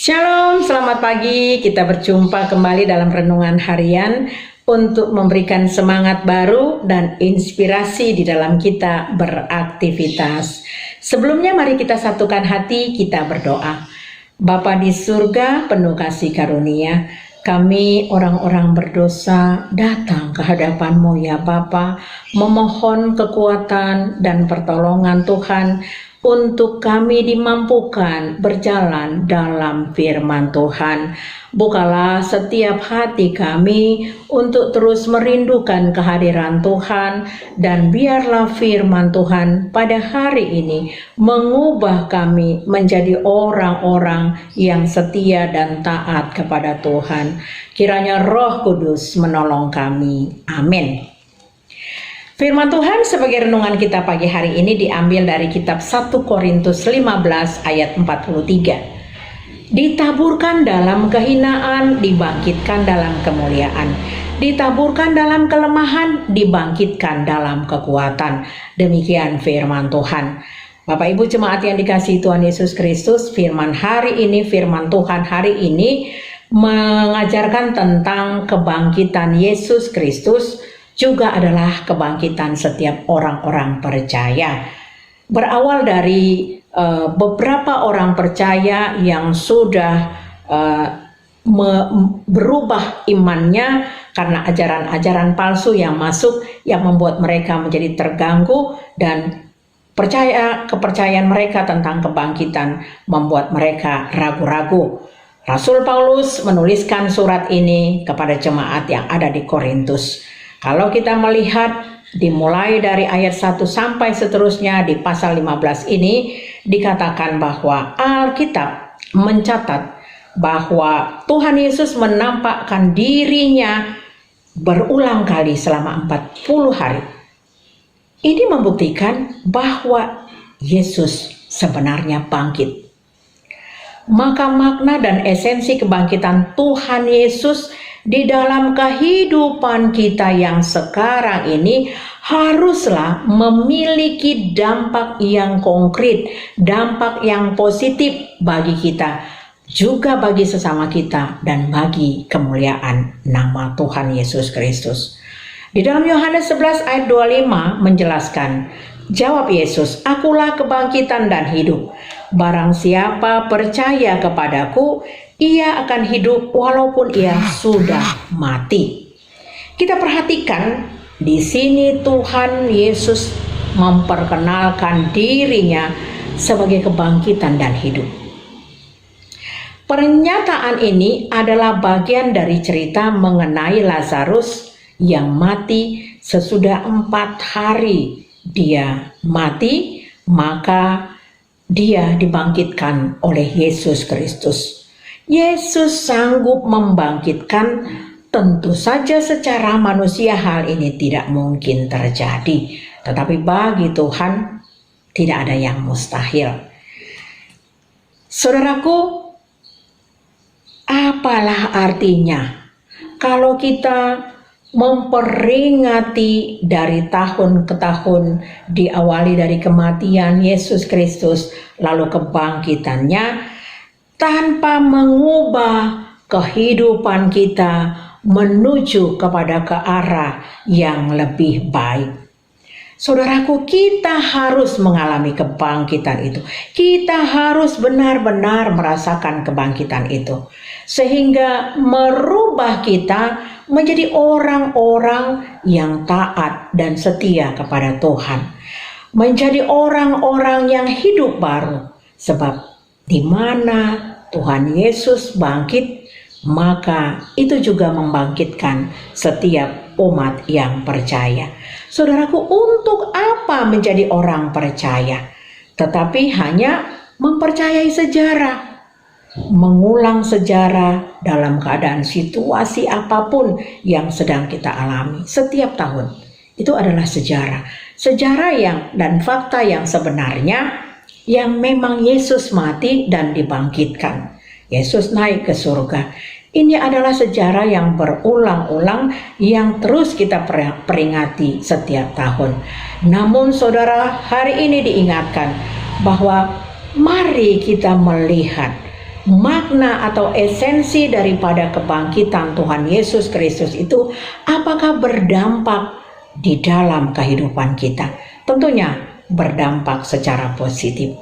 Shalom, selamat pagi. Kita berjumpa kembali dalam renungan harian untuk memberikan semangat baru dan inspirasi di dalam kita beraktivitas. Sebelumnya mari kita satukan hati, kita berdoa. Bapa di surga, penuh kasih karunia, kami orang-orang berdosa datang ke hadapan-Mu ya Bapa, memohon kekuatan dan pertolongan Tuhan untuk kami dimampukan berjalan dalam firman Tuhan. Bukalah setiap hati kami untuk terus merindukan kehadiran Tuhan, dan biarlah firman Tuhan pada hari ini mengubah kami menjadi orang-orang yang setia dan taat kepada Tuhan. Kiranya Roh Kudus menolong kami. Amin. Firman Tuhan sebagai renungan kita pagi hari ini diambil dari kitab 1 Korintus 15 ayat 43. Ditaburkan dalam kehinaan, dibangkitkan dalam kemuliaan. Ditaburkan dalam kelemahan, dibangkitkan dalam kekuatan. Demikian firman Tuhan. Bapak Ibu jemaat yang dikasihi Tuhan Yesus Kristus, firman Tuhan hari ini mengajarkan tentang kebangkitan Yesus Kristus, juga adalah kebangkitan setiap orang-orang percaya. Berawal dari beberapa orang percaya yang sudah berubah imannya karena ajaran-ajaran palsu yang masuk, yang membuat mereka menjadi terganggu, dan kepercayaan mereka tentang kebangkitan membuat mereka ragu-ragu. Rasul Paulus menuliskan surat ini kepada jemaat yang ada di Korintus. Kalau kita melihat dimulai dari ayat 1 sampai seterusnya di pasal 15 ini, dikatakan bahwa Alkitab mencatat bahwa Tuhan Yesus menampakkan dirinya berulang kali selama 40 hari. Ini membuktikan bahwa Yesus sebenarnya bangkit. Maka makna dan esensi kebangkitan Tuhan Yesus di dalam kehidupan kita yang sekarang ini haruslah memiliki dampak yang konkret, dampak yang positif bagi kita, juga bagi sesama kita, dan bagi kemuliaan nama Tuhan Yesus Kristus. Di dalam Yohanes 11 ayat 25 menjelaskan, jawab Yesus, "Akulah kebangkitan dan hidup. Barang siapa percaya kepadaku, ia akan hidup walaupun ia sudah mati." Kita perhatikan di sini Tuhan Yesus memperkenalkan dirinya sebagai kebangkitan dan hidup. Pernyataan ini adalah bagian dari cerita mengenai Lazarus yang mati sesudah 4 hari dia mati, maka dia dibangkitkan oleh Yesus Kristus. Yesus sanggup membangkitkan, tentu saja secara manusia hal ini tidak mungkin terjadi. Tetapi bagi Tuhan tidak ada yang mustahil. Saudaraku, apalah artinya kalau kita memperingati dari tahun ke tahun, diawali dari kematian Yesus Kristus lalu kebangkitannya, tanpa mengubah kehidupan kita menuju kepada ke arah yang lebih baik. Saudaraku, kita harus mengalami kebangkitan itu. Kita harus benar-benar merasakan kebangkitan itu, sehingga merubah kita menjadi orang-orang yang taat dan setia kepada Tuhan, menjadi orang-orang yang hidup baru. Sebab di mana Tuhan Yesus bangkit, maka itu juga membangkitkan setiap umat yang percaya. Saudaraku, untuk apa menjadi orang percaya? Tetapi hanya mempercayai sejarah, mengulang sejarah dalam keadaan situasi apapun yang sedang kita alami setiap tahun. Itu adalah sejarah. Sejarah yang dan fakta yang sebenarnya, yang memang Yesus mati dan dibangkitkan. Yesus naik ke surga. Ini adalah sejarah yang berulang-ulang yang terus kita peringati setiap tahun. Namun saudara, hari ini diingatkan bahwa mari kita melihat makna atau esensi daripada kebangkitan Tuhan Yesus Kristus itu apakah berdampak di dalam kehidupan kita. Tentunya berdampak secara positif.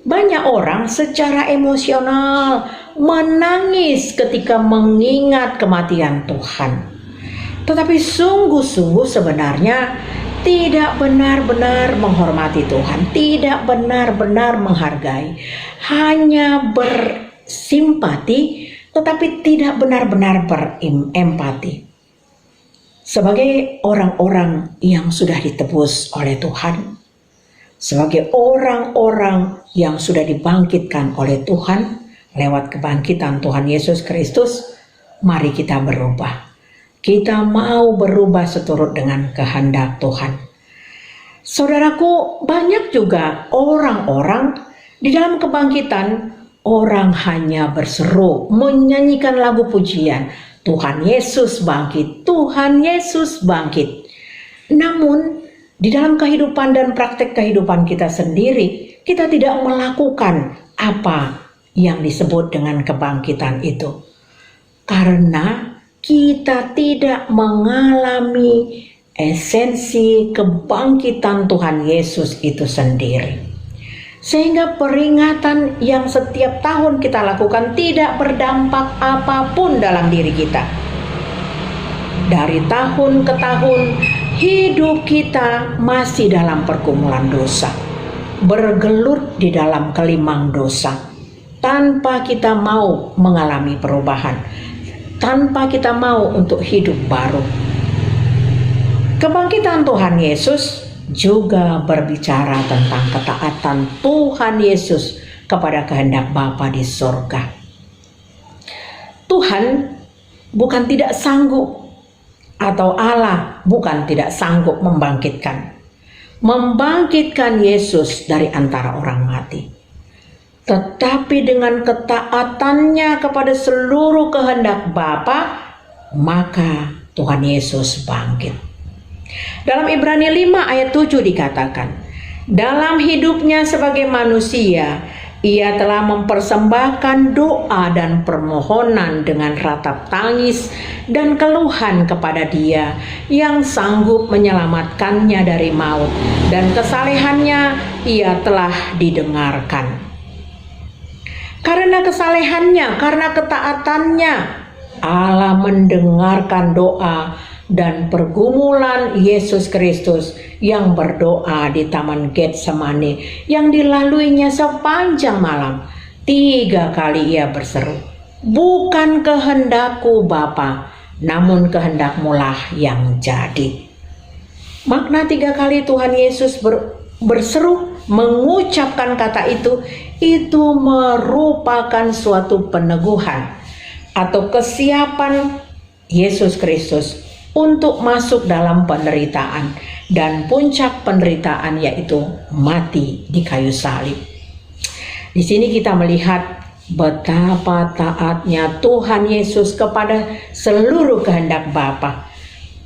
Banyak orang secara emosional menangis ketika mengingat kematian Tuhan. Tetapi sungguh-sungguh sebenarnya tidak benar-benar menghormati Tuhan, tidak benar-benar menghargai, hanya bersimpati tetapi tidak benar-benar berempati. Sebagai orang-orang yang sudah ditebus oleh Tuhan, sebagai orang-orang yang sudah dibangkitkan oleh Tuhan lewat kebangkitan Tuhan Yesus Kristus, mari kita berubah. Kita mau berubah seturut dengan kehendak Tuhan. Saudaraku, banyak juga orang-orang di dalam kebangkitan, orang hanya berseru, menyanyikan lagu pujian, Tuhan Yesus bangkit, Tuhan Yesus bangkit. Namun di dalam kehidupan dan praktek kehidupan kita sendiri, kita tidak melakukan apa yang disebut dengan kebangkitan itu. Karena kita tidak mengalami esensi kebangkitan Tuhan Yesus itu sendiri. Sehingga peringatan yang setiap tahun kita lakukan tidak berdampak apapun dalam diri kita. Dari tahun ke tahun, hidup kita masih dalam pergumulan dosa, bergelut di dalam kelimang dosa, tanpa kita mau mengalami perubahan, tanpa kita mau untuk hidup baru. Kebangkitan Tuhan Yesus juga berbicara tentang ketaatan Tuhan Yesus kepada kehendak Bapa di surga. Tuhan bukan tidak sanggup, atau Allah bukan tidak sanggup membangkitkan Yesus dari antara orang mati. Tetapi dengan ketaatannya kepada seluruh kehendak Bapa, maka Tuhan Yesus bangkit. Dalam Ibrani 5 ayat 7 dikatakan, dalam hidupnya sebagai manusia, ia telah mempersembahkan doa dan permohonan dengan ratap tangis dan keluhan kepada Dia yang sanggup menyelamatkannya dari maut, dan kesalehannya ia telah didengarkan. Karena kesalehannya, karena ketaatannya, Allah mendengarkan doa dan pergumulan Yesus Kristus yang berdoa di Taman Getsemani yang dilaluinya sepanjang malam. 3 kali ia berseru, bukan kehendakku Bapa, namun kehendakmu-lah yang jadi. Makna 3 kali Tuhan Yesus berseru mengucapkan kata itu merupakan suatu peneguhan atau kesiapan Yesus Kristus untuk masuk dalam penderitaan, dan puncak penderitaan yaitu mati di kayu salib. Di sini kita melihat betapa taatnya Tuhan Yesus kepada seluruh kehendak Bapa.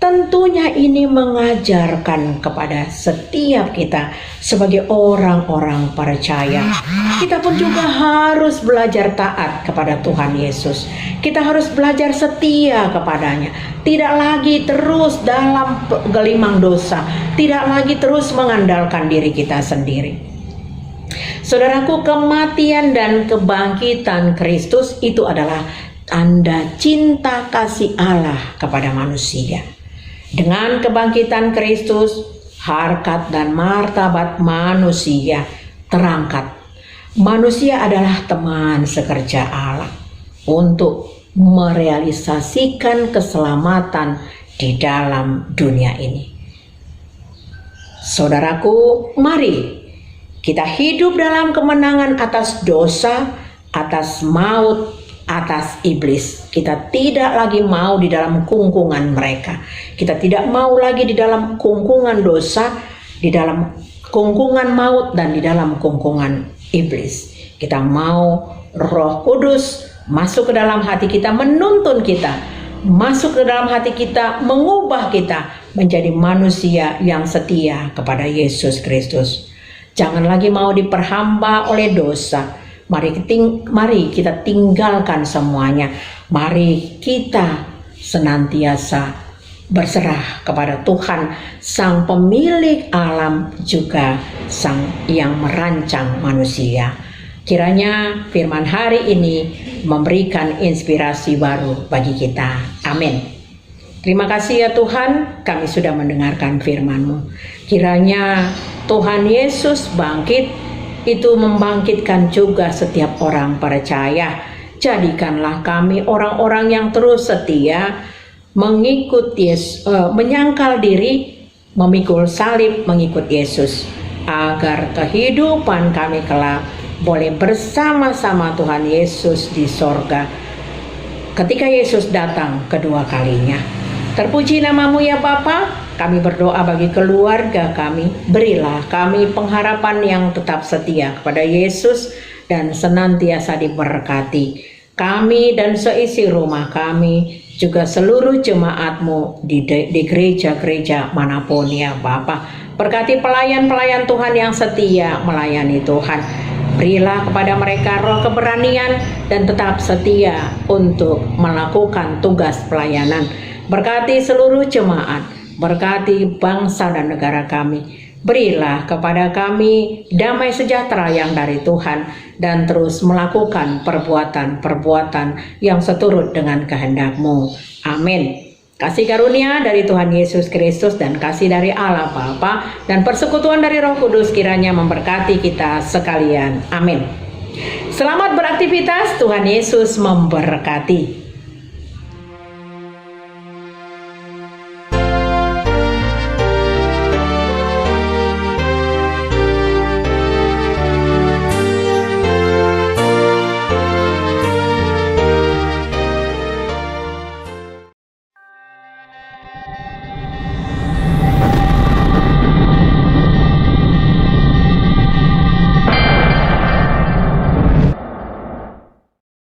Tentunya ini mengajarkan kepada setiap kita sebagai orang-orang percaya. Kita pun juga harus belajar taat kepada Tuhan Yesus. Kita harus belajar setia kepadanya. Tidak lagi terus dalam gelimang dosa. Tidak lagi terus mengandalkan diri kita sendiri. Saudaraku, kematian dan kebangkitan Kristus itu adalah tanda cinta kasih Allah kepada manusia. Dengan kebangkitan Kristus, harkat dan martabat manusia terangkat. Manusia adalah teman sekerja Allah untuk merealisasikan keselamatan di dalam dunia ini. Saudaraku, mari kita hidup dalam kemenangan atas dosa, atas maut, atas iblis. Kita tidak lagi mau di dalam kungkungan mereka. Kita tidak mau lagi di dalam kungkungan dosa, di dalam kungkungan maut, dan di dalam kungkungan iblis. Kita mau Roh Kudus masuk ke dalam hati kita, menuntun kita, masuk ke dalam hati kita, mengubah kita menjadi manusia yang setia kepada Yesus Kristus. Jangan lagi mau diperhamba oleh dosa. Mari kita tinggalkan semuanya. Mari kita senantiasa berserah kepada Tuhan, Sang Pemilik alam, juga Sang yang merancang manusia. Kiranya firman hari ini memberikan inspirasi baru bagi kita. Amin. Terima kasih ya Tuhan, kami sudah mendengarkan firman-Mu. Kiranya Tuhan Yesus bangkit, itu membangkitkan juga setiap orang percaya. Jadikanlah kami orang-orang yang terus setia mengikut Yesus, menyangkal diri, memikul salib, mengikut Yesus, agar kehidupan kami kelak boleh bersama-sama Tuhan Yesus di sorga ketika Yesus datang kedua kalinya. Terpuji nama-Mu ya Bapa. Kami berdoa bagi keluarga kami. Berilah kami pengharapan yang tetap setia kepada Yesus dan senantiasa diberkati. Kami dan seisi rumah kami, juga seluruh jemaat-Mu di gereja-gereja manapun ya Bapa. Berkati pelayan-pelayan Tuhan yang setia melayani Tuhan. Berilah kepada mereka roh keberanian dan tetap setia untuk melakukan tugas pelayanan. Berkati seluruh jemaat, berkati bangsa dan negara kami. Berilah kepada kami damai sejahtera yang dari Tuhan, dan terus melakukan perbuatan-perbuatan yang seturut dengan kehendak-Mu. Amin. Kasih karunia dari Tuhan Yesus Kristus dan kasih dari Allah Bapa dan persekutuan dari Roh Kudus kiranya memberkati kita sekalian. Amin. Selamat beraktivitas, Tuhan Yesus memberkati.